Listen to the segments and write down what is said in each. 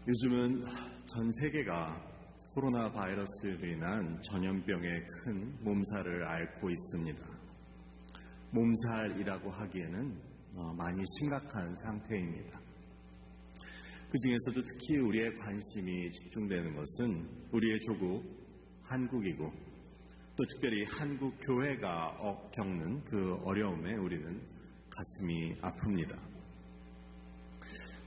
요즘은 전 세계가 코로나 바이러스로 인한 전염병의 큰 몸살을 앓고 있습니다. 몸살이라고 하기에는 많이 심각한 상태입니다. 그 중에서도 특히 우리의 관심이 집중되는 것은 우리의 조국 한국이고 또 특별히 한국 교회가 겪는 그 어려움에 우리는 가슴이 아픕니다.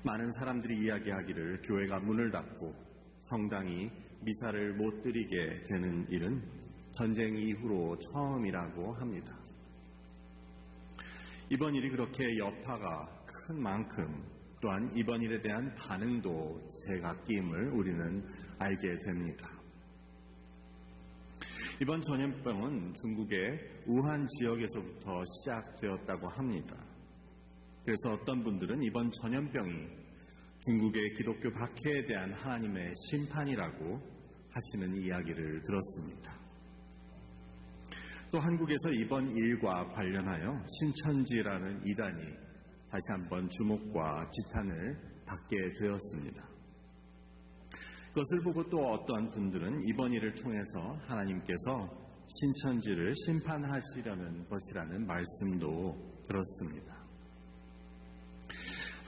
많은 사람들이 이야기하기를 교회가 문을 닫고 성당이 미사를 못 드리게 되는 일은 전쟁 이후로 처음이라고 합니다. 이번 일이 그렇게 여파가 큰 만큼 또한 이번 일에 대한 반응도 제각기임을 우리는 알게 됩니다. 이번 전염병은 중국의 우한 지역에서부터 시작되었다고 합니다. 그래서 어떤 분들은 이번 전염병이 중국의 기독교 박해에 대한 하나님의 심판이라고 하시는 이야기를 들었습니다. 또 한국에서 이번 일과 관련하여 신천지라는 이단이 다시 한번 주목과 지탄을 받게 되었습니다. 그것을 보고 또 어떠한 분들은 이번 일을 통해서 하나님께서 신천지를 심판하시려는 것이라는 말씀도 들었습니다.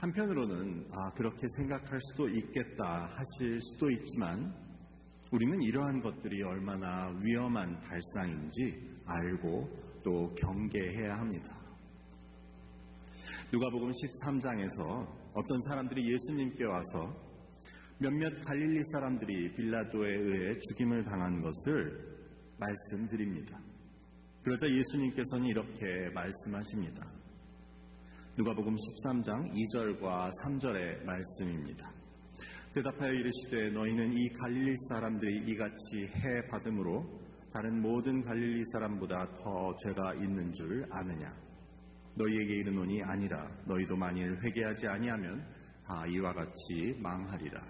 한편으로는 그렇게 생각할 수도 있겠다 하실 수도 있지만 우리는 이러한 것들이 얼마나 위험한 발상인지 알고 또 경계해야 합니다. 누가복음 13장에서 어떤 사람들이 예수님께 와서 몇몇 갈릴리 사람들이 빌라도에 의해 죽임을 당한 것을 말씀드립니다. 그러자 예수님께서는 이렇게 말씀하십니다. 누가복음 13장 2절과 3절의 말씀입니다. 대답하여 이르시되 너희는 이 갈릴리 사람들이 이같이 해 받음으로 다른 모든 갈릴리 사람보다 더 죄가 있는 줄 아느냐? 너희에게 이르노니 아니라 너희도 만일 회개하지 아니하면 다 이와 같이 망하리라.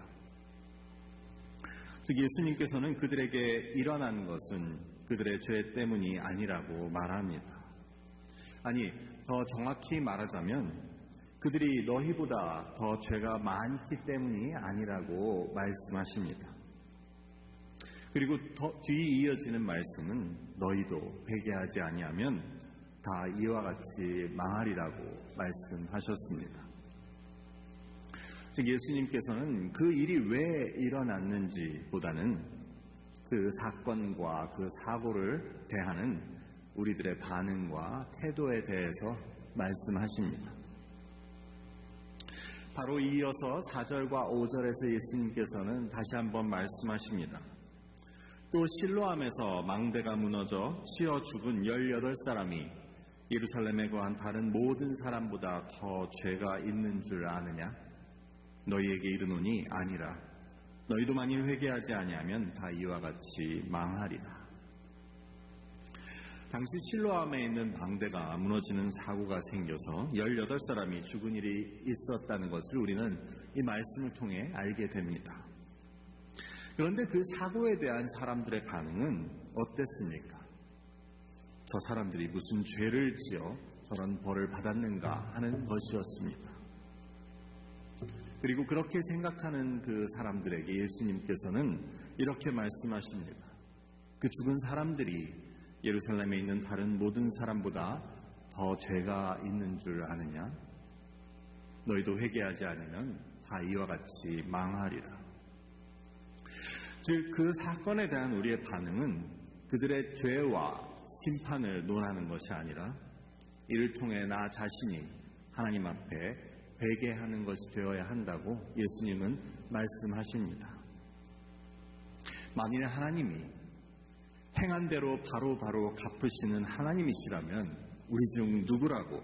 즉 예수님께서는 그들에게 일어난 것은 그들의 죄 때문이 아니라고 말합니다. 아니 더 정확히 말하자면 그들이 너희보다 더 죄가 많기 때문이 아니라고 말씀하십니다. 그리고 뒤 이어지는 말씀은 너희도 회개하지 아니하면 다 이와 같이 망하리라고 말씀하셨습니다. 즉 예수님께서는 그 일이 왜 일어났는지보다는 그 사건과 그 사고를 대하는 우리들의 반응과 태도에 대해서 말씀하십니다. 바로 이어서 4절과 5절에서 예수님께서는 다시 한번 말씀하십니다. 또 실로암에서 망대가 무너져 치어 죽은 18사람이 예루살렘에 거한 다른 모든 사람보다 더 죄가 있는 줄 아느냐? 너희에게 이르노니 아니라 너희도 만일 회개하지 아니하면 다 이와 같이 망하리라. 당시 실로암에 있는 망대가 무너지는 사고가 생겨서 18사람이 죽은 일이 있었다는 것을 우리는 이 말씀을 통해 알게 됩니다. 그런데 그 사고에 대한 사람들의 반응은 어땠습니까? 저 사람들이 무슨 죄를 지어 저런 벌을 받았는가 하는 것이었습니다. 그리고 그렇게 생각하는 그 사람들에게 예수님께서는 이렇게 말씀하십니다. 그 죽은 사람들이 예루살렘에 있는 다른 모든 사람보다 더 죄가 있는 줄 아느냐? 너희도 회개하지 않으면 다 이와 같이 망하리라. 즉, 그 사건에 대한 우리의 반응은 그들의 죄와 심판을 논하는 것이 아니라 이를 통해 나 자신이 하나님 앞에 회개하는 것이 되어야 한다고 예수님은 말씀하십니다. 만일 하나님이 행한 대로 바로 갚으시는 하나님이시라면 우리 중 누구라고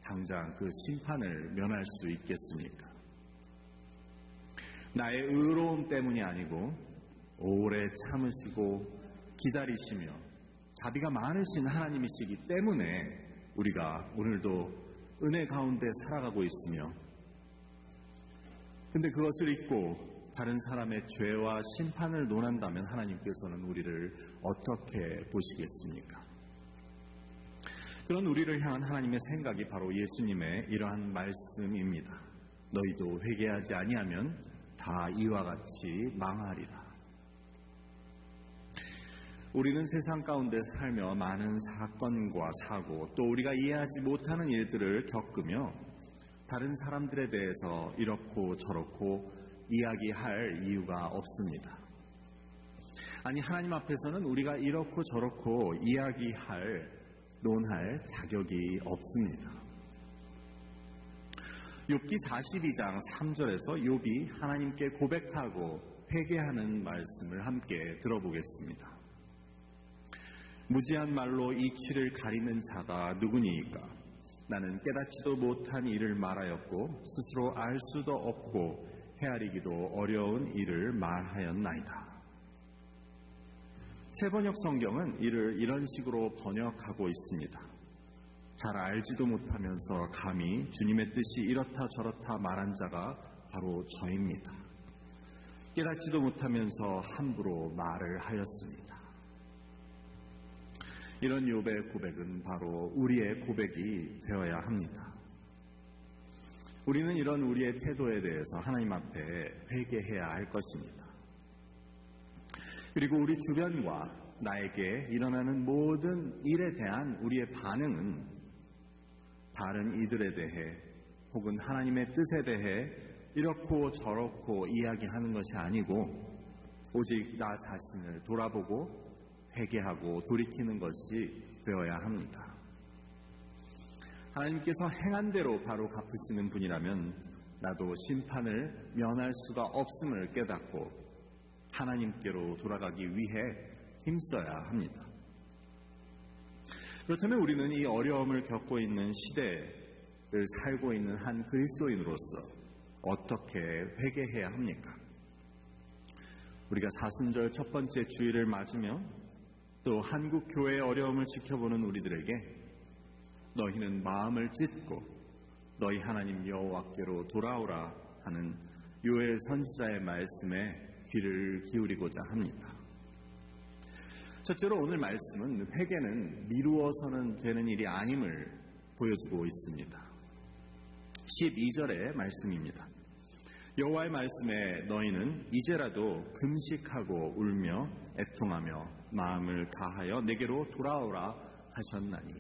당장 그 심판을 면할 수 있겠습니까? 나의 의로움 때문이 아니고 오래 참으시고 기다리시며 자비가 많으신 하나님이시기 때문에 우리가 오늘도 은혜 가운데 살아가고 있으며 근데 그것을 잊고 다른 사람의 죄와 심판을 논한다면 하나님께서는 우리를 어떻게 보시겠습니까? 그런 우리를 향한 하나님의 생각이 바로 예수님의 이러한 말씀입니다. 너희도 회개하지 아니하면 다 이와 같이 망하리라. 우리는 세상 가운데 살며 많은 사건과 사고, 또 우리가 이해하지 못하는 일들을 겪으며 다른 사람들에 대해서 이렇고 저렇고 이야기할 이유가 없습니다. 아니, 하나님 앞에서는 우리가 이렇고 저렇고 이야기할, 논할 자격이 없습니다. 욥기 42장 3절에서 욥이 하나님께 고백하고 회개하는 말씀을 함께 들어보겠습니다. 무지한 말로 이치를 가리는 자가 누구니이까? 나는 깨닫지도 못한 일을 말하였고 스스로 알 수도 없고 헤아리기도 어려운 일을 말하였나이다. 새번역 성경은 이를 이런 식으로 번역하고 있습니다. 잘 알지도 못하면서 감히 주님의 뜻이 이렇다 저렇다 말한 자가 바로 저입니다. 깨닫지도 못하면서 함부로 말을 하였습니다. 이런 욥의 고백은 바로 우리의 고백이 되어야 합니다. 우리는 이런 우리의 태도에 대해서 하나님 앞에 회개해야 할 것입니다. 그리고 우리 주변과 나에게 일어나는 모든 일에 대한 우리의 반응은 다른 이들에 대해 혹은 하나님의 뜻에 대해 이렇고 저렇고 이야기하는 것이 아니고 오직 나 자신을 돌아보고 회개하고 돌이키는 것이 되어야 합니다. 하나님께서 행한 대로 바로 갚으시는 분이라면 나도 심판을 면할 수가 없음을 깨닫고 하나님께로 돌아가기 위해 힘써야 합니다. 그렇다면 우리는 이 어려움을 겪고 있는 시대를 살고 있는 한 그리스도인으로서 어떻게 회개해야 합니까? 우리가 사순절 첫 번째 주일을 맞으며 또 한국 교회의 어려움을 지켜보는 우리들에게 너희는 마음을 찢고 너희 하나님 여호와께로 돌아오라 하는 요엘 선지자의 말씀에 귀를 기울이고자 합니다. 첫째로 오늘 말씀은 회개는 미루어서는 되는 일이 아님을 보여주고 있습니다. 12절의 말씀입니다. 여호와의 말씀에 너희는 이제라도 금식하고 울며 애통하며 마음을 다하여 내게로 돌아오라 하셨나니.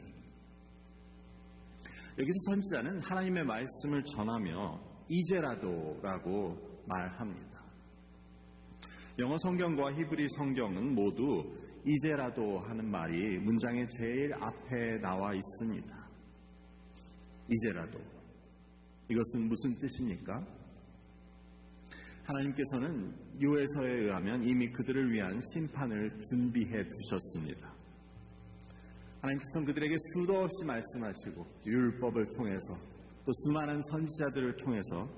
여기서 선지자는 하나님의 말씀을 전하며 이제라도라고 말합니다. 영어 성경과 히브리 성경은 모두 이제라도 하는 말이 문장의 제일 앞에 나와 있습니다. 이제라도. 이것은 무슨 뜻입니까? 하나님께서는 요엘서에 의하면 이미 그들을 위한 심판을 준비해 두셨습니다. 하나님께서는 그들에게 수도 없이 말씀하시고 율법을 통해서 또 수많은 선지자들을 통해서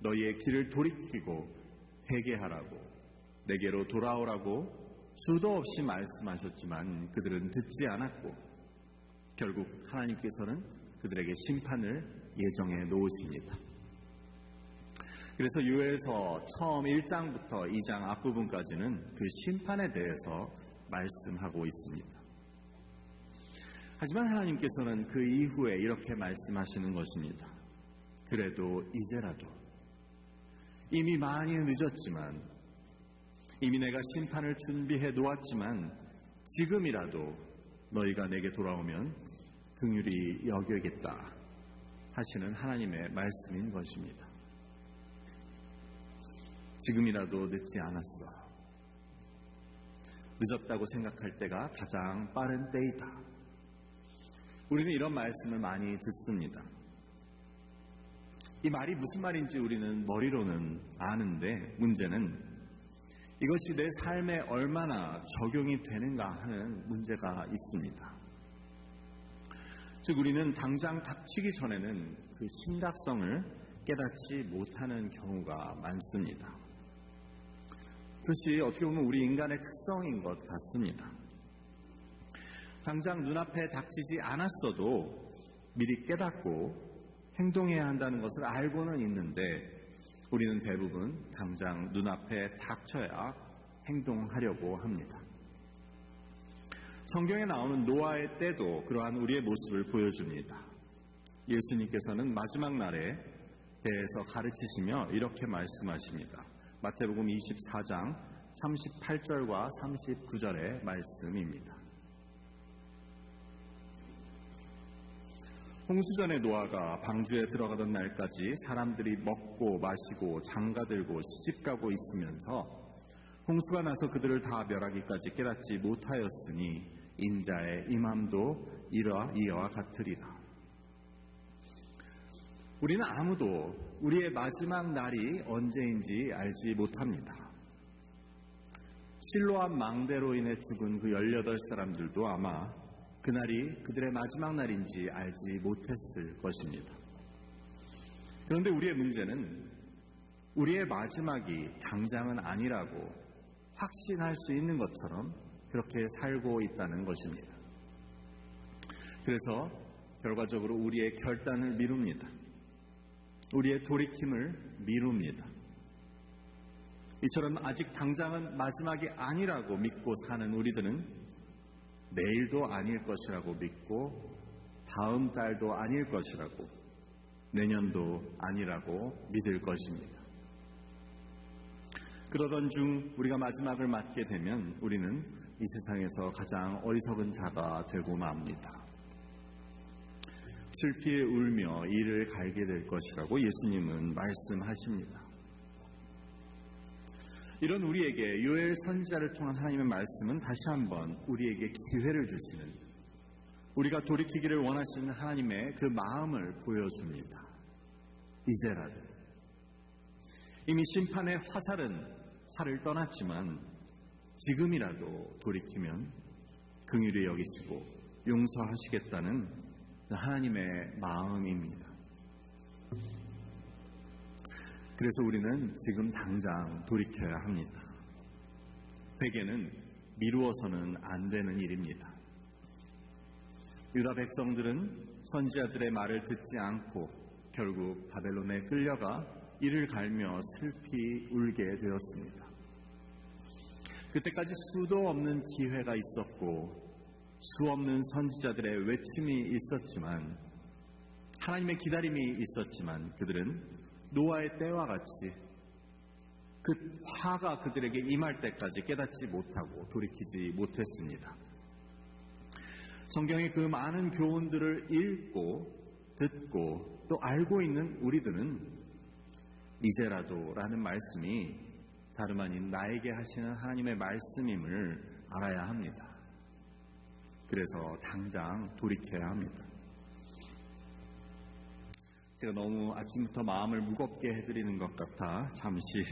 너희의 길을 돌이키고 회개하라고 내게로 돌아오라고 수도 없이 말씀하셨지만 그들은 듣지 않았고 결국 하나님께서는 그들에게 심판을 예정해 놓으십니다. 그래서 요엘서 처음 1장부터 2장 앞부분까지는 그 심판에 대해서 말씀하고 있습니다. 하지만 하나님께서는 그 이후에 이렇게 말씀하시는 것입니다. 그래도 이제라도 이미 많이 늦었지만 이미 내가 심판을 준비해 놓았지만 지금이라도 너희가 내게 돌아오면 긍휼히 여겨야겠다 하시는 하나님의 말씀인 것입니다. 지금이라도 늦지 않았어. 늦었다고 생각할 때가 가장 빠른 때이다. 우리는 이런 말씀을 많이 듣습니다. 이 말이 무슨 말인지 우리는 머리로는 아는데 문제는 이것이 내 삶에 얼마나 적용이 되는가 하는 문제가 있습니다. 즉 우리는 당장 닥치기 전에는 그 심각성을 깨닫지 못하는 경우가 많습니다. 그것이 어떻게 보면 우리 인간의 특성인 것 같습니다. 당장 눈앞에 닥치지 않았어도 미리 깨닫고 행동해야 한다는 것을 알고는 있는데 우리는 대부분 당장 눈앞에 닥쳐야 행동하려고 합니다. 성경에 나오는 노아의 때도 그러한 우리의 모습을 보여줍니다. 예수님께서는 마지막 날에 대해서 가르치시며 이렇게 말씀하십니다. 마태복음 24장 38절과 39절의 말씀입니다. 홍수전에 노아가 방주에 들어가던 날까지 사람들이 먹고 마시고 장가들고 시집가고 있으면서 홍수가 나서 그들을 다 멸하기까지 깨닫지 못하였으니 인자의 임함도 이와 같으리라. 우리는 아무도 우리의 마지막 날이 언제인지 알지 못합니다. 실로암 망대로 인해 죽은 그 18사람들도 아마 그날이 그들의 마지막 날인지 알지 못했을 것입니다. 그런데 우리의 문제는 우리의 마지막이 당장은 아니라고 확신할 수 있는 것처럼 그렇게 살고 있다는 것입니다. 그래서 결과적으로 우리의 결단을 미룹니다. 우리의 돌이킴을 미룹니다. 이처럼 아직 당장은 마지막이 아니라고 믿고 사는 우리들은 내일도 아닐 것이라고 믿고 다음 달도 아닐 것이라고 내년도 아니라고 믿을 것입니다. 그러던 중 우리가 마지막을 맞게 되면 우리는 이 세상에서 가장 어리석은 자가 되고 맙니다. 슬피 울며 이를 갈게 될 것이라고 예수님은 말씀하십니다. 이런 우리에게 요엘 선지자를 통한 하나님의 말씀은 다시 한번 우리에게 기회를 주시는, 우리가 돌이키기를 원하시는 하나님의 그 마음을 보여줍니다. 이제라도. 이미 심판의 화살은 활을 떠났지만 지금이라도 돌이키면 긍휼히 여기시고 용서하시겠다는 하나님의 마음입니다. 그래서 우리는 지금 당장 돌이켜야 합니다. 회개는 미루어서는 안 되는 일입니다. 유다 백성들은 선지자들의 말을 듣지 않고 결국 바벨론에 끌려가 이를 갈며 슬피 울게 되었습니다. 그때까지 수도 없는 기회가 있었고 수 없는 선지자들의 외침이 있었지만, 하나님의 기다림이 있었지만 그들은 노아의 때와 같이 그 화가 그들에게 임할 때까지 깨닫지 못하고 돌이키지 못했습니다. 성경의 그 많은 교훈들을 읽고 듣고 또 알고 있는 우리들은 이제라도 라는 말씀이 다름 아닌 나에게 하시는 하나님의 말씀임을 알아야 합니다. 그래서 당장 돌이켜야 합니다. 제가 너무 아침부터 마음을 무겁게 해드리는 것 같아 잠시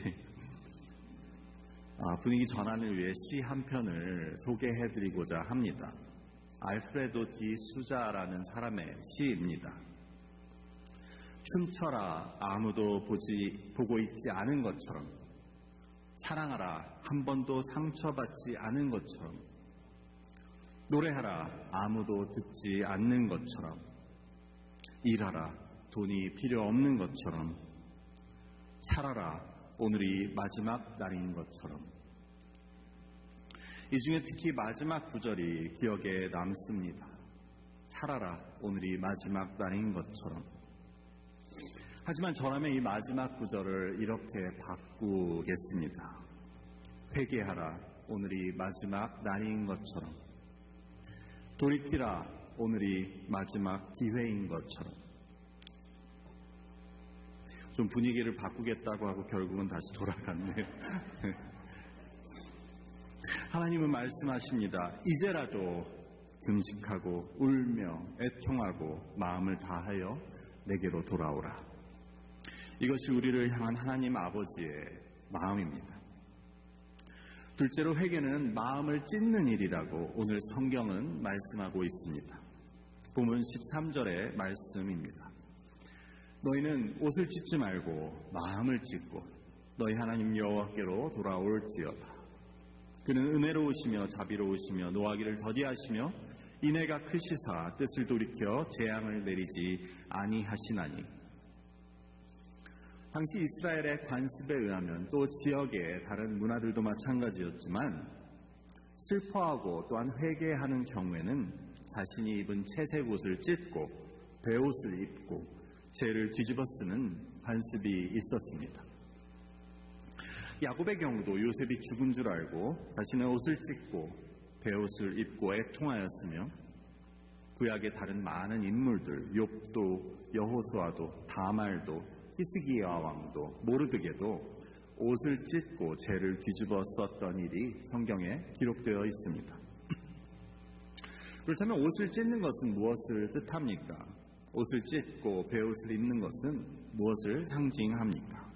분위기 전환을 위해 시 한 편을 소개해드리고자 합니다. 알프레도 디 수자라는 사람의 시입니다. 춤춰라 아무도 보고 있지 않은 것처럼, 사랑하라 한 번도 상처받지 않은 것처럼, 노래하라 아무도 듣지 않는 것처럼, 일하라 돈이 필요 없는 것처럼, 살아라 오늘이 마지막 날인 것처럼. 이 중에 특히 마지막 구절이 기억에 남습니다. 살아라 오늘이 마지막 날인 것처럼. 하지만 저라면 이 마지막 구절을 이렇게 바꾸겠습니다. 회개하라 오늘이 마지막 날인 것처럼, 돌이키라 오늘이 마지막 기회인 것처럼. 좀 분위기를 바꾸겠다고 하고 결국은 다시 돌아갔네요. 하나님은 말씀하십니다. 이제라도 금식하고 울며 애통하고 마음을 다하여 내게로 돌아오라. 이것이 우리를 향한 하나님 아버지의 마음입니다. 둘째로 회개는 마음을 찢는 일이라고 오늘 성경은 말씀하고 있습니다. 본문 13절의 말씀입니다. 너희는 옷을 찢지 말고 마음을 찢고 너희 하나님 여호와께로 돌아올지어다. 그는 은혜로우시며 자비로우시며 노하기를 더디하시며 인애가 크시사 뜻을 돌이켜 재앙을 내리지 아니하시나니. 당시 이스라엘의 관습에 의하면 또 지역의 다른 문화들도 마찬가지였지만 슬퍼하고 또한 회개하는 경우에는 자신이 입은 채색 옷을 찢고 베옷을 입고 죄를 뒤집어 쓰는 관습이 있었습니다. 야곱의 경우도 요셉이 죽은 줄 알고 자신의 옷을 찢고 베옷을 입고 애통하였으며 구약의 다른 많은 인물들, 욥도, 여호수아도, 다말도, 히스기야 왕도, 모르드게도 옷을 찢고 죄를 뒤집어 썼던 일이 성경에 기록되어 있습니다. 그렇다면 옷을 찢는 것은 무엇을 뜻합니까? 옷을 찢고 베옷을 입는 것은 무엇을 상징합니까?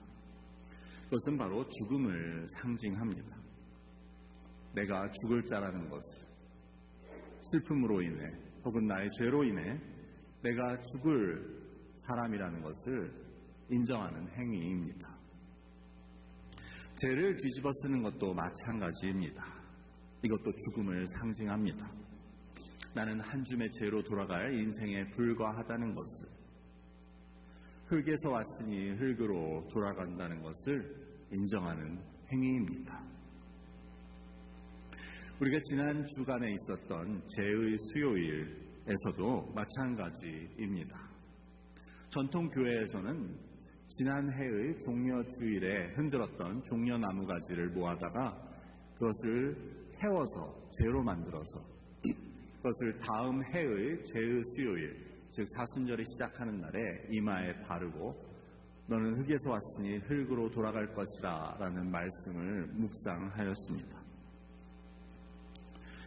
그것은 바로 죽음을 상징합니다. 내가 죽을 자라는 것을 슬픔으로 인해 혹은 나의 죄로 인해 내가 죽을 사람이라는 것을 인정하는 행위입니다. 죄를 뒤집어 쓰는 것도 마찬가지입니다. 이것도 죽음을 상징합니다. 나는 한 줌의 죄로 돌아갈 인생에 불과하다는 것을, 흙에서 왔으니 흙으로 돌아간다는 것을 인정하는 행위입니다. 우리가 지난 주간에 있었던 죄의 수요일에서도 마찬가지입니다. 전통 교회에서는 지난해의 종려주일에 흔들었던 종려나무 가지를 모아다가 그것을 태워서 재로 만들어서 그것을 다음 해의 죄의 수요일, 즉 사순절이 시작하는 날에 이마에 바르고 너는 흙에서 왔으니 흙으로 돌아갈 것이라 라는 말씀을 묵상하였습니다.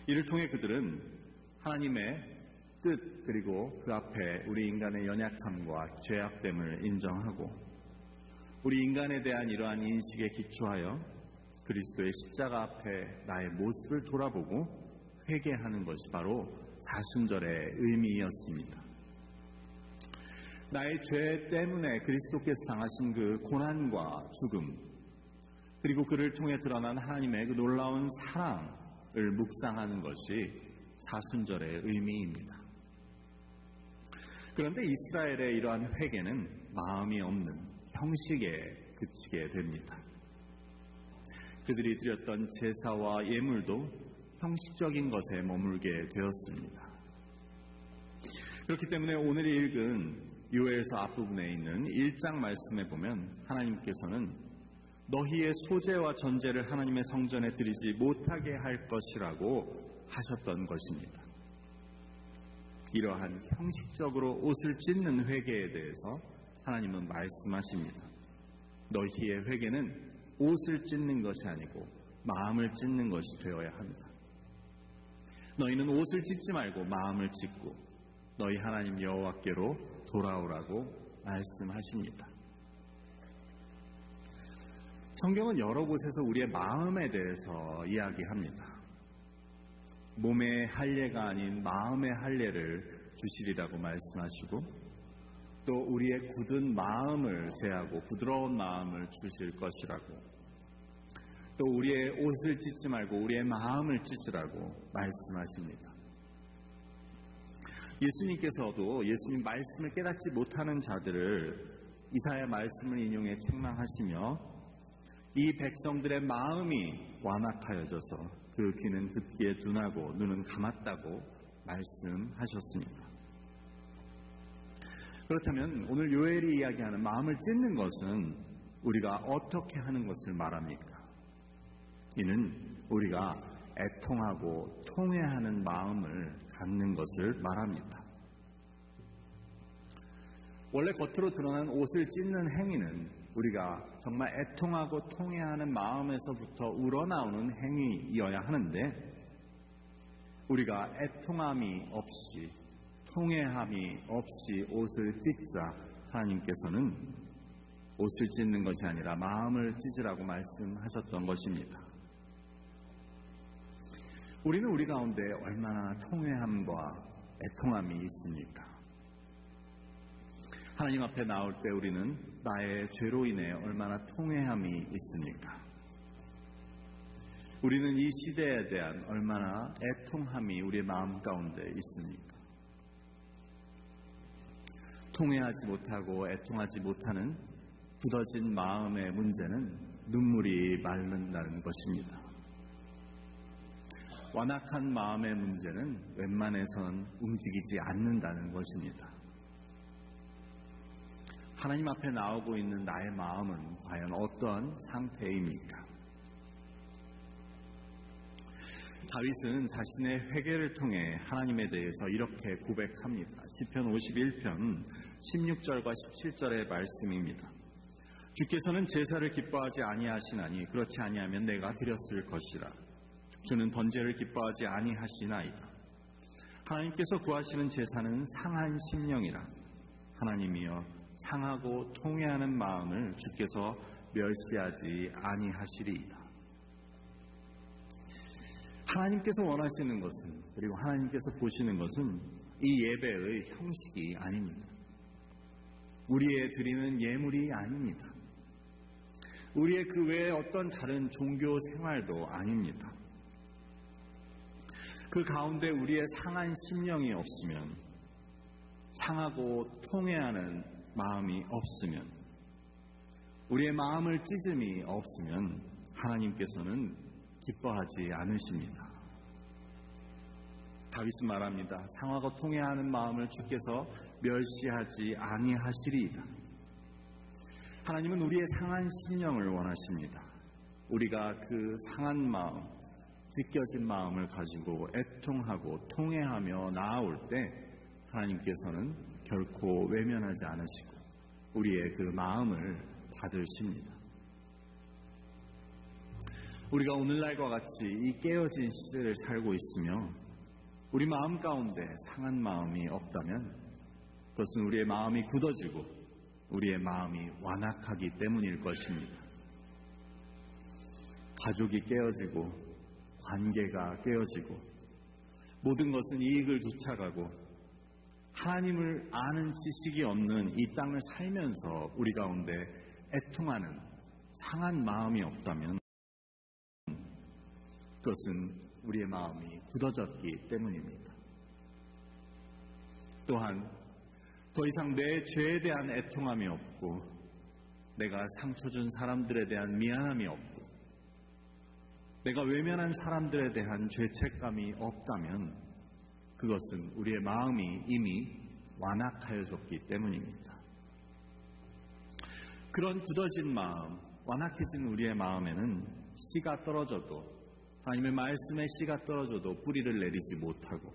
이를 통해 그들은 하나님의 뜻 그리고 그 앞에 우리 인간의 연약함과 죄악됨을 인정하고 우리 인간에 대한 이러한 인식에 기초하여 그리스도의 십자가 앞에 나의 모습을 돌아보고 회개하는 것이 바로 사순절의 의미였습니다. 나의 죄 때문에 그리스도께서 당하신 그 고난과 죽음 그리고 그를 통해 드러난 하나님의 그 놀라운 사랑을 묵상하는 것이 사순절의 의미입니다. 그런데 이스라엘의 이러한 회개는 마음이 없는 형식에 그치게 됩니다. 그들이 드렸던 제사와 예물도 형식적인 것에 머물게 되었습니다. 그렇기 때문에 오늘 읽은 요엘서 앞부분에 있는 1장 말씀에 보면 하나님께서는 너희의 소제와 전제를 하나님의 성전에 드리지 못하게 할 것이라고 하셨던 것입니다. 이러한 형식적으로 옷을 찢는 회개에 대해서 하나님은 말씀하십니다. 너희의 회개는 옷을 찢는 것이 아니고 마음을 찢는 것이 되어야 한다. 너희는 옷을 찢지 말고 마음을 찢고 너희 하나님 여호와께로 돌아오라고 말씀하십니다. 성경은 여러 곳에서 우리의 마음에 대해서 이야기합니다. 몸의 할례가 아닌 마음의 할례를 주시리라고 말씀하시고 또 우리의 굳은 마음을 제하고 부드러운 마음을 주실 것이라고 또 우리의 옷을 찢지 말고 우리의 마음을 찢으라고 말씀하십니다. 예수님께서도 예수님 말씀을 깨닫지 못하는 자들을 이사야 말씀을 인용해 책망하시며 이 백성들의 마음이 완악하여져서 그 귀는 듣기에 둔하고 눈은 감았다고 말씀하셨습니다. 그렇다면 오늘 요엘이 이야기하는 마음을 찢는 것은 우리가 어떻게 하는 것을 말합니까? 이는 우리가 애통하고 통회하는 마음을 갖는 것을 말합니다. 원래 겉으로 드러난 옷을 찢는 행위는 우리가 정말 애통하고 통회하는 마음에서부터 우러나오는 행위여야 하는데 우리가 애통함이 없이 통회함이 없이 옷을 찢자 하나님께서는 옷을 찢는 것이 아니라 마음을 찢으라고 말씀하셨던 것입니다. 우리는 우리 가운데 얼마나 통회함과 애통함이 있습니까? 하나님 앞에 나올 때 우리는 나의 죄로 인해 얼마나 통회함이 있습니까? 우리는 이 시대에 대한 얼마나 애통함이 우리의 마음 가운데 있습니까? 통회하지 못하고 애통하지 못하는 굳어진 마음의 문제는 눈물이 마른다는 것입니다. 완악한 마음의 문제는 웬만해선 움직이지 않는다는 것입니다. 하나님 앞에 나오고 있는 나의 마음은 과연 어떤 상태입니까? 다윗은 자신의 회개를 통해 하나님에 대해서 이렇게 고백합니다. 시편 51편 16절과 17절의 말씀입니다. 주께서는 제사를 기뻐하지 아니하시나니 그렇지 아니하면 내가 드렸을 것이라. 주는 번제를 기뻐하지 아니하시나이다. 하나님께서 구하시는 제사는 상한 심령이라. 하나님이여 상하고 통회하는 마음을 주께서 멸시하지 아니하시리이다. 하나님께서 원하시는 것은, 그리고 하나님께서 보시는 것은 이 예배의 형식이 아닙니다. 우리의 드리는 예물이 아닙니다. 우리의 그 외에 어떤 다른 종교 생활도 아닙니다. 그 가운데 우리의 상한 심령이 없으면, 상하고 통회하는 마음이 없으면, 우리의 마음을 찢음이 없으면 하나님께서는 기뻐하지 않으십니다. 다윗은 말합니다. 상하고 통회하는 마음을 주께서 멸시하지 아니하시리이다. 하나님은 우리의 상한 심령을 원하십니다. 우리가 그 상한 마음, 찢겨진 마음을 가지고 애통하고 통회하며 나아올 때 하나님께서는 결코 외면하지 않으시고 우리의 그 마음을 받으십니다. 우리가 오늘날과 같이 이 깨어진 시대를 살고 있으며 우리 마음 가운데 상한 마음이 없다면 그것은 우리의 마음이 굳어지고 우리의 마음이 완악하기 때문일 것입니다. 가족이 깨어지고 관계가 깨어지고 모든 것은 이익을 쫓아가고 하나님을 아는 지식이 없는 이 땅을 살면서 우리 가운데 애통하는 상한 마음이 없다면 그것은 우리의 마음이 굳어졌기 때문입니다. 또한 더 이상 내 죄에 대한 애통함이 없고 내가 상처 준 사람들에 대한 미안함이 없고 내가 외면한 사람들에 대한 죄책감이 없다면 그것은 우리의 마음이 이미 완악하여졌기 때문입니다. 그런 굳어진 마음, 완악해진 우리의 마음에는 씨가 떨어져도 하나님의 말씀에 씨가 떨어져도 뿌리를 내리지 못하고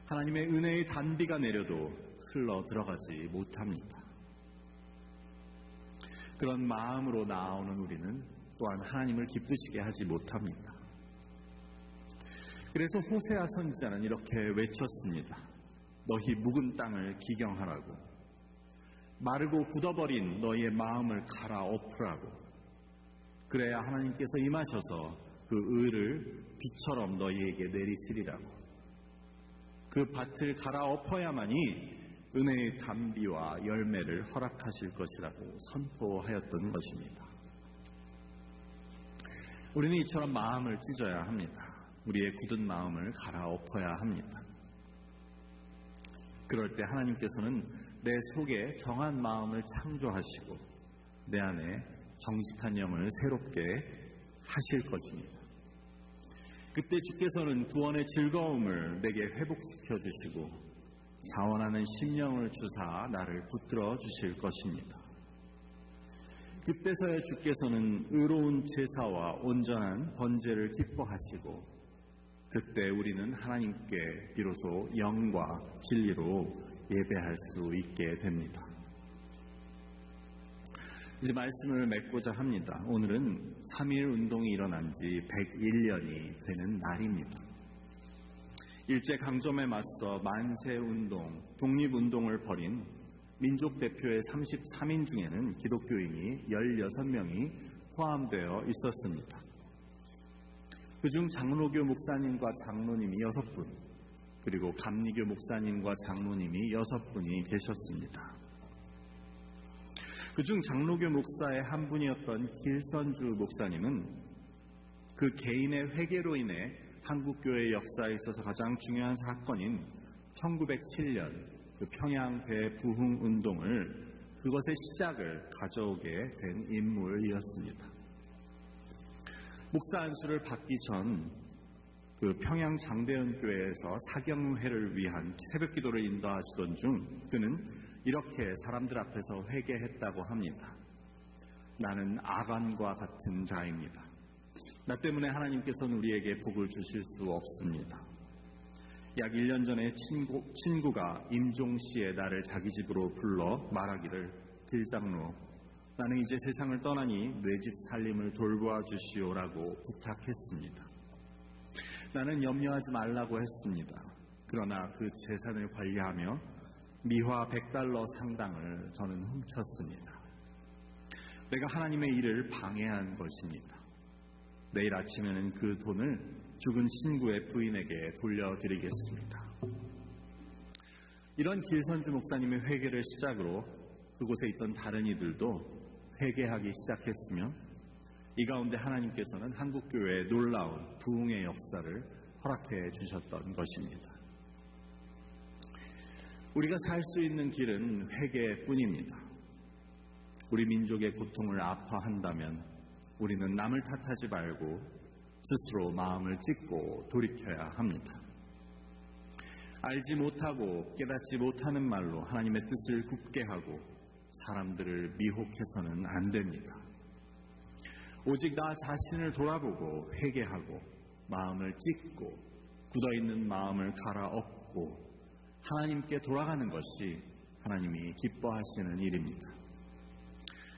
하나님의 은혜의 단비가 내려도 흘러 들어가지 못합니다. 그런 마음으로 나아오는 우리는 또한 하나님을 기쁘시게 하지 못합니다. 그래서 호세아 선지자는 이렇게 외쳤습니다. 너희 묵은 땅을 기경하라고 마르고 굳어버린 너희의 마음을 갈아엎으라고 그래야 하나님께서 임하셔서 그 의를 비처럼 너희에게 내리시리라고 그 밭을 갈아엎어야만이 은혜의 단비와 열매를 허락하실 것이라고 선포하였던 것입니다. 우리는 이처럼 마음을 찢어야 합니다. 우리의 굳은 마음을 갈아엎어야 합니다. 그럴 때 하나님께서는 내 속에 정한 마음을 창조하시고 내 안에 정직한 영을 새롭게 하실 것입니다. 그때 주께서는 구원의 즐거움을 내게 회복시켜 주시고 자원하는 심령을 주사 나를 붙들어 주실 것입니다. 그때서야 주께서는 의로운 제사와 온전한 번제를 기뻐하시고 그때 우리는 하나님께 비로소 영과 진리로 예배할 수 있게 됩니다. 이제 말씀을 맺고자 합니다. 오늘은 3.1 운동이 일어난 지 101년이 되는 날입니다. 일제강점에 맞서 만세운동, 독립운동을 벌인 민족 대표의 33인 중에는 기독교인이 16명이 포함되어 있었습니다. 그중 장로교 목사님과 장로님이 6분, 그리고 감리교 목사님과 장로님이 6분이 계셨습니다. 그중 장로교 목사의 한 분이었던 길선주 목사님은 그 개인의 회개로 인해 한국교회 역사에 있어서 가장 중요한 사건인 1907년 그 평양 대부흥 운동을 그것의 시작을 가져오게 된 인물이었습니다. 목사 안수를 받기 전 그 평양 장대현 교회에서 사경회를 위한 새벽 기도를 인도하시던 중 그는 이렇게 사람들 앞에서 회개했다고 합니다. 나는 아간과 같은 자입니다. 나 때문에 하나님께서는 우리에게 복을 주실 수 없습니다. 약 1년 전에 친구가 임종 씨의 나를 자기 집으로 불러 말하기를, 길장로, 나는 이제 세상을 떠나니 내 집 살림을 돌보아 주시오라고 부탁했습니다. 나는 염려하지 말라고 했습니다. 그러나 그 재산을 관리하며 미화 $100 상당을 저는 훔쳤습니다. 내가 하나님의 일을 방해한 것입니다. 내일 아침에는 그 돈을 죽은 친구의 부인에게 돌려드리겠습니다. 이런 길선주 목사님의 회개를 시작으로 그곳에 있던 다른 이들도 회개하기 시작했으며, 이 가운데 하나님께서는 한국교회에 놀라운 부흥의 역사를 허락해 주셨던 것입니다. 우리가 살 수 있는 길은 회개뿐입니다. 우리 민족의 고통을 아파한다면 우리는 남을 탓하지 말고 스스로 마음을 찢고 돌이켜야 합니다. 알지 못하고 깨닫지 못하는 말로 하나님의 뜻을 굽게 하고 사람들을 미혹해서는 안 됩니다. 오직 나 자신을 돌아보고 회개하고 마음을 찢고 굳어있는 마음을 갈아엎고 하나님께 돌아가는 것이 하나님이 기뻐하시는 일입니다.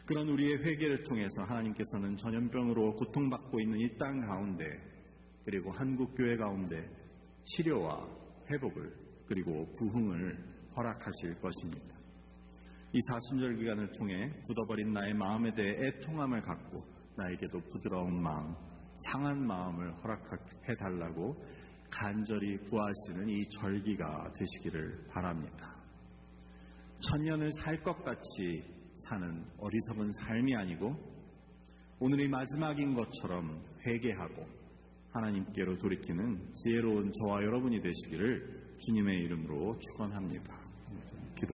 그런 우리의 회개를 통해서 하나님께서는 전염병으로 고통받고 있는 이 땅 가운데, 그리고 한국교회 가운데 치료와 회복을, 그리고 부흥을 허락하실 것입니다. 이 사순절 기간을 통해 굳어버린 나의 마음에 대해 애통함을 갖고 나에게도 부드러운 마음, 상한 마음을 허락해달라고 간절히 구하시는 이 절기가 되시기를 바랍니다. 천년을 살 것 같이 사는 어리석은 삶이 아니고 오늘이 마지막인 것처럼 회개하고 하나님께로 돌이키는 지혜로운 저와 여러분이 되시기를 주님의 이름으로 축원합니다.